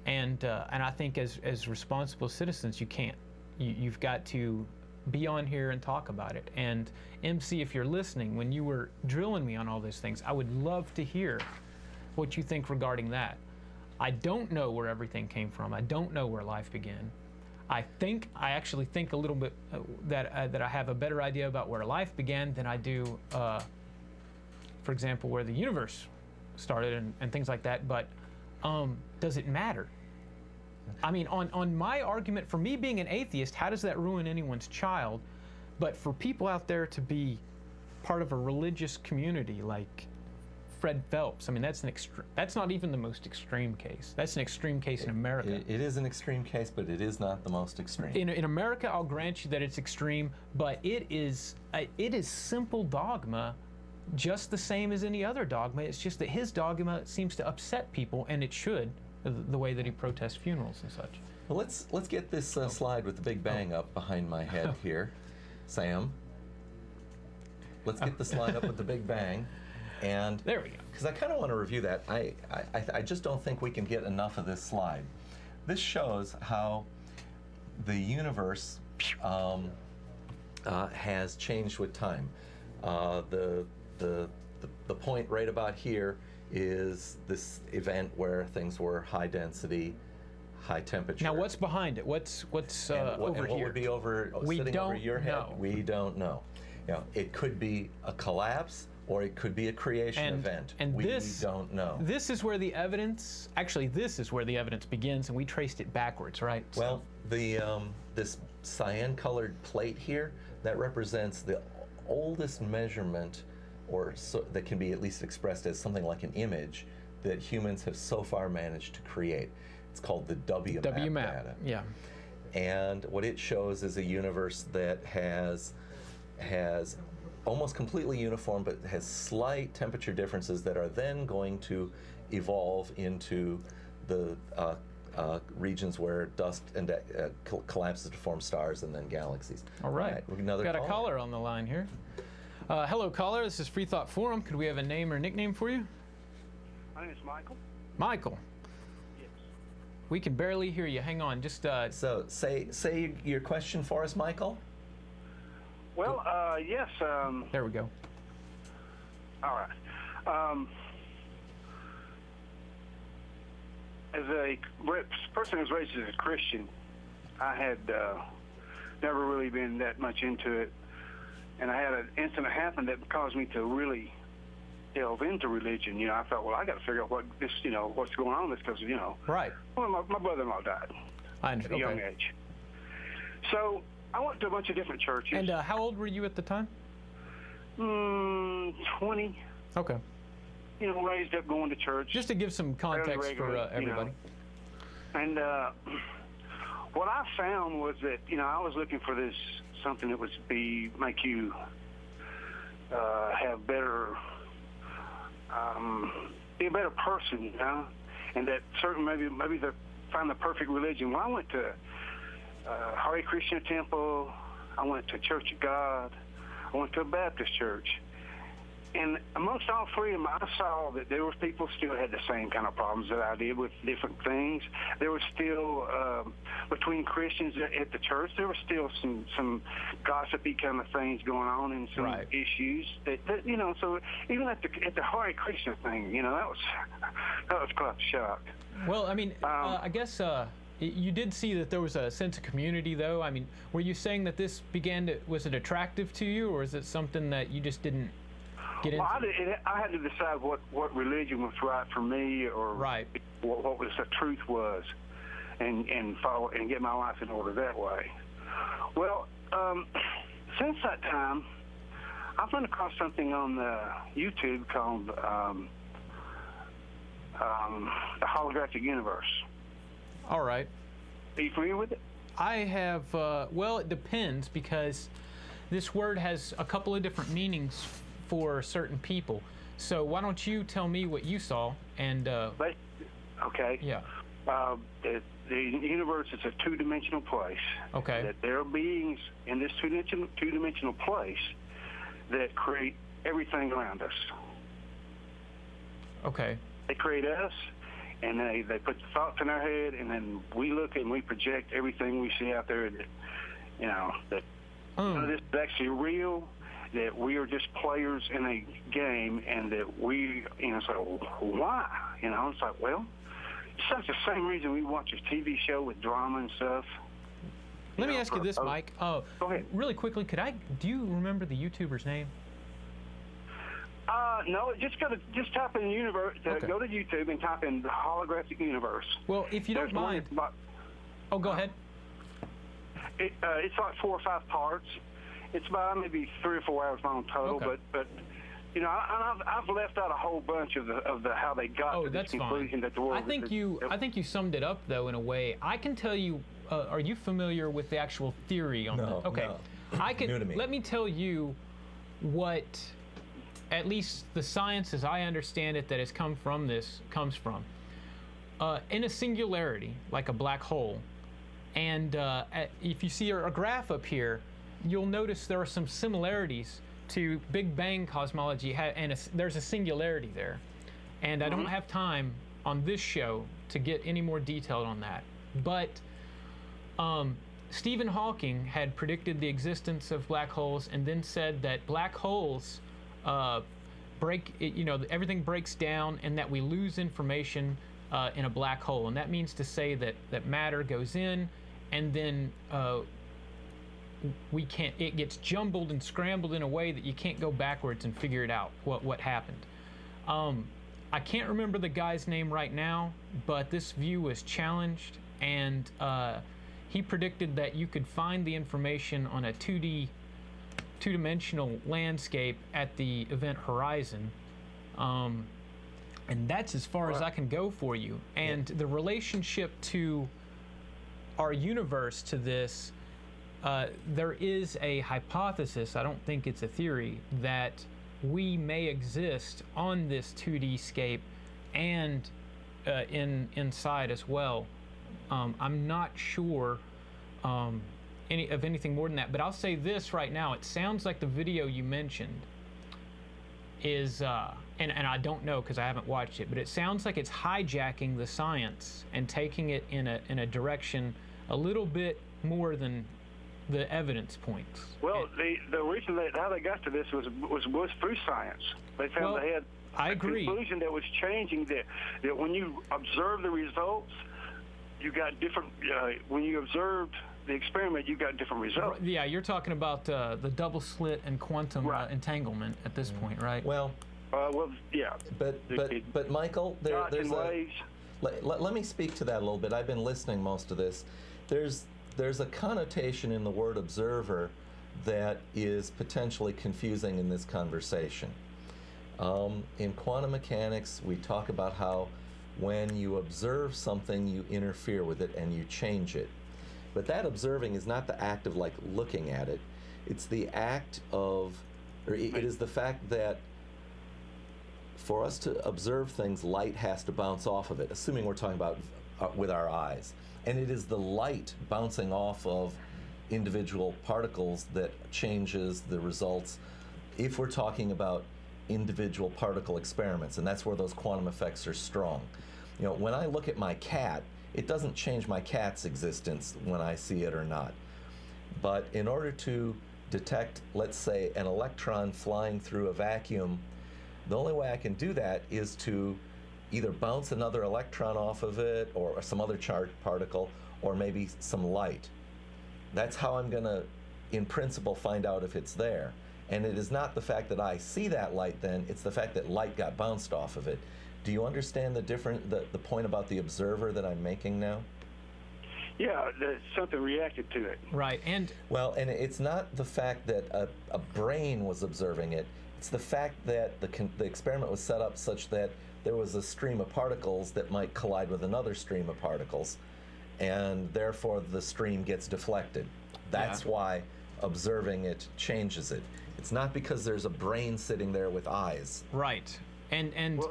And I think as responsible citizens, you can't. You've got to be on here and talk about it. And MC, if you're listening, when you were drilling me on all those things, I would love to hear what you think regarding that. I don't know where everything came from. I don't know where life began. I actually think a little bit that I have a better idea about where life began than I do, for example, where the universe started and things like that. But does it matter? I mean, on my argument, for me being an atheist, how does that ruin anyone's child? But for people out there to be part of a religious community like Fred Phelps, I mean, that's not even the most extreme case. That's an extreme case in America. It is an extreme case, but it is not the most extreme. In America, I'll grant you that it's extreme, but it is simple dogma, just the same as any other dogma. It's just that his dogma seems to upset people, and it should, the way that he protests funerals and such. Well, let's get this slide with the Big Bang up behind my head here, Sam. Let's get the slide up with the Big Bang. And there we go. Because I kind of want to review that. I just don't think we can get enough of this slide. This shows how the universe has changed with time. The point right about here is this event where things were high density, high temperature. Now, what's behind it? What's over and what here? would be sitting over your head? We don't know. You know, it could be a collapse, or it could be a creation event. And we don't know. This is where the evidence, actually this is where the evidence begins, and we traced it backwards, right? Well, this cyan-colored plate here, that represents the oldest measurement, that can be at least expressed as something like an image, that humans have so far managed to create. It's called the WMAP data. Yeah. And what it shows is a universe that has almost completely uniform, but has slight temperature differences that are then going to evolve into the regions where dust and collapses to form stars and then galaxies. All right. We've got a caller on the line here. Hello, caller. This is Freethought Forum. Could we have a name or nickname for you? My name is Michael. Michael. Yes. We can barely hear you. Hang on. Just So say your question for us, Michael. Well, yes. There we go. All right. As a person who's raised as a Christian, I had never really been that much into it. and I had an incident happen that caused me to really delve into religion. I thought, well, I got to figure out what's going on with this, because, Right. well, my brother-in-law died at a young age. So I went to a bunch of different churches. And how old were you at the time? 20. Okay. Raised up going to church. Just to give some context for everybody. And what I found was that, I was looking for something that would make you have better, be a better person, and that maybe find the perfect religion. Well, I went to Hare Krishna Temple. I went to Church of God. I went to a Baptist church. And amongst all three of them, I saw that there were people still had the same kind of problems that I did with different things. There was still, between Christians at the church, there was still some gossipy kind of things going on and some issues that so even at the Hare Krishna thing, that was quite a shock. Well, I mean, I guess you did see that there was a sense of community, though. I mean, were you saying that this was it attractive to you, or is it something that you just didn't get into? Well, I had to decide what religion was right for me, or what was the truth was, and follow and get my life in order that way. Well, since that time, I've run across something on the YouTube called the Holographic Universe. All right. Are you familiar with it? I have, well, it depends, because this word has a couple of different meanings for certain people. So why don't you tell me what you saw? And okay. Yeah. The universe is a two-dimensional place. Okay. That there are beings in this two-dimensional place that create everything around us. Okay. They create us, and they put the thoughts in our head, and then we look and we project everything we see out there that this is actually real, that we are just players in a game, and that we, so why? It's like, well, it's such the same reason we watch a TV show with drama and stuff. Let me ask you this, Mike. Go ahead. Really quickly, do you remember the YouTuber's name? No, just type in universe. Go to YouTube and type in the Holographic Universe. Well, if you don't mind. Go ahead. It's like 4 or 5 parts. It's about maybe 3 or 4 hours long total. Okay. But I've left out a whole bunch of the how they got to this conclusion that the world. I think you summed it up, though, in a way. I can tell you. Are you familiar with the actual theory on that? Okay. No. I can. New to me. Let me tell you what, at least the science as I understand it that has come from this comes from. In a singularity, like a black hole, and if you see a graph up here, you'll notice there are some similarities to Big Bang cosmology, and there's a singularity there. And I don't have time on this show to get any more detailed on that. But Stephen Hawking had predicted the existence of black holes, and then said that black holes everything breaks down, and that we lose information in a black hole. And that means to say that matter goes in, and then it gets jumbled and scrambled in a way that you can't go backwards and figure it out what happened. I can't remember the guy's name right now, but this view was challenged, and he predicted that you could find the information on a two-dimensional landscape at the event horizon, and that's as far as I can go for you. And the relationship to our universe to this, there is a hypothesis, I don't think it's a theory, that we may exist on this 2D scape and inside as well. I'm not sure of anything more than that, but I'll say this right now. It sounds like the video you mentioned is, and I don't know because I haven't watched it, but it sounds like it's hijacking the science and taking it in a direction a little bit more than the evidence points. Well, the reason how they got to this was through science. They found they had a conclusion that was changing, that when you observe the results, you got different, when you observed the experiment, you got different results. Yeah, you're talking about the double slit and quantum entanglement at this point, right? Well, yeah. But Michael, there's a... Let me speak to that a little bit. I've been listening most of this. There's a connotation in the word observer that is potentially confusing in this conversation. In quantum mechanics, we talk about how when you observe something, you interfere with it and you change it. But that observing is not the act of like looking at it. It's the act of, or it is the fact that for us to observe things, light has to bounce off of it, assuming we're talking about with our eyes. And it is the light bouncing off of individual particles that changes the results if we're talking about individual particle experiments, and that's where those quantum effects are strong. You know, when I look at my cat, it doesn't change my cat's existence when I see it or not. But in order to detect, let's say, an electron flying through a vacuum, the only way I can do that is to either bounce another electron off of it or some other charged particle or maybe some light. That's how I'm going to, in principle, find out if it's there. And it is not the fact that I see that light then, it's the fact that light got bounced off of it. Do you understand the point about the observer that I'm making now? Yeah, something reacted to it. Right, and... Well, and it's not the fact that a brain was observing it, it's the fact that the experiment was set up such that there was a stream of particles that might collide with another stream of particles, and therefore the stream gets deflected. That's why observing it changes it. It's not because there's a brain sitting there with eyes. Right. And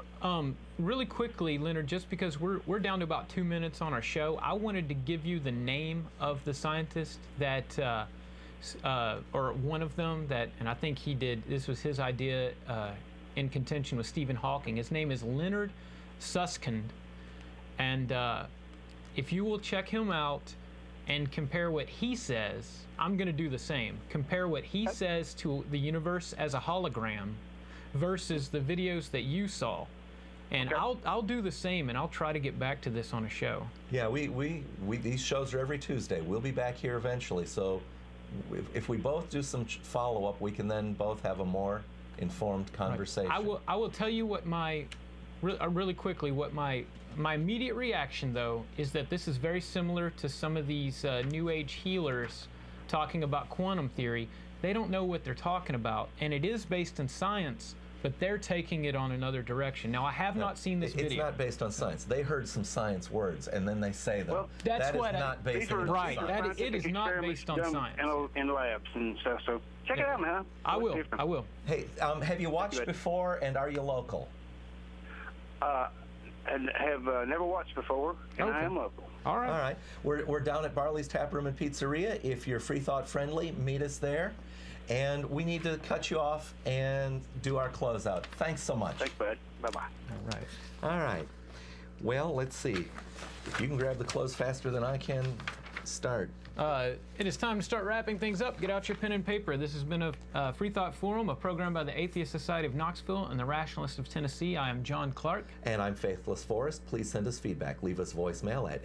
really quickly, Leonard, just because we're down to about 2 minutes on our show, I wanted to give you the name of the scientist that, or one of them that, and I think he did, this was his idea in contention with Stephen Hawking. His name is Leonard Susskind. And if you will check him out and compare what he says, I'm going to do the same. Compare what he says to the universe as a hologram versus the videos that you saw. And I'll do the same, and I'll try to get back to this on a show. Yeah, these shows are every Tuesday. We'll be back here eventually, so if we both do some follow-up, we can then both have a more informed conversation. Right. I will tell you what really quickly, what my immediate reaction, though, is that this is very similar to some of these New Age healers talking about quantum theory. They don't know what they're talking about, and it is based in science, but they're taking it on another direction. Now, I have not seen this video. It's not based on science. They heard some science words, and then they say them. Well, that is not based on science. It is not based on science. In labs and stuff, so check it out, man. I will. Hey, have you watched before, and are you local? And have never watched before, and I am local. All right. All right. We're down at Barley's Tap Room and Pizzeria. If you're Freethought friendly, meet us there. And we need to cut you off and do our closeout. Thanks so much. Thanks, bud. Bye-bye. All right. All right. Well, let's see. If you can grab the close faster than I can, start. It is time to start wrapping things up. Get out your pen and paper. This has been a Freethought Forum, a program by the Atheist Society of Knoxville and the Rationalists of Tennessee. I am John Clark. And I'm Faithless Forrest. Please send us feedback. Leave us voicemail at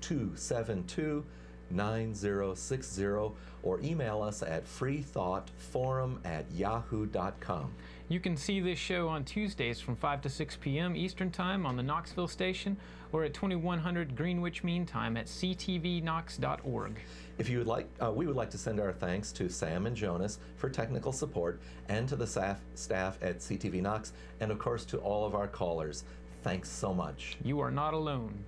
865-272-9060 or email us at freethoughtforum@yahoo.com. You can see this show on Tuesdays from 5 to 6 p.m. Eastern Time on the Knoxville station or at 2100 Greenwich Mean Time at ctvknox.org. If you would like, we would like to send our thanks to Sam and Jonas for technical support and to the staff at CTV Knox and, of course, to all of our callers. Thanks so much. You are not alone.